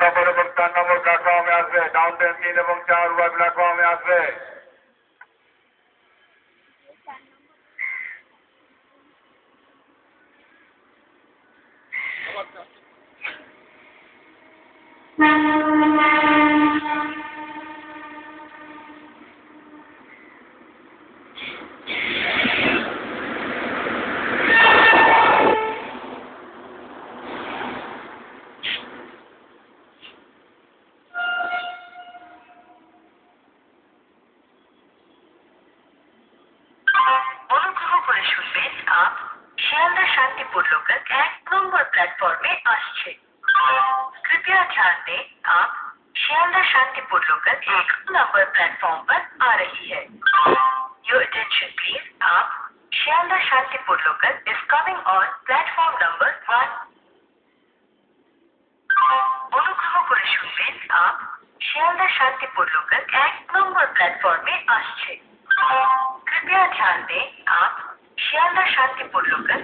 নম্বর এবং 4 নম্বর প্ল্যাটফর্মে আসবে। ডাউন ট্রেন 3 এবং 4 উভয় প্ল্যাটফর্মে আসবে। অনুগ্রহ করে শুনবেন, up Sealdah Shantipur local 1 number platform में আসছে। कृपया ध्यान दें, आप Sealdah Shantipur local 1 number platform पर आ रही है। योर अटेंशन प्लीज, आप Sealdah Shantipur local is coming on platform number 1। অনুগ্রহ করে শুনবেন, up Sealdah Shantipur local 1 number platform में আসছে। कृपया ध्यान दें, आप शियालदा शांतिपुर लोकल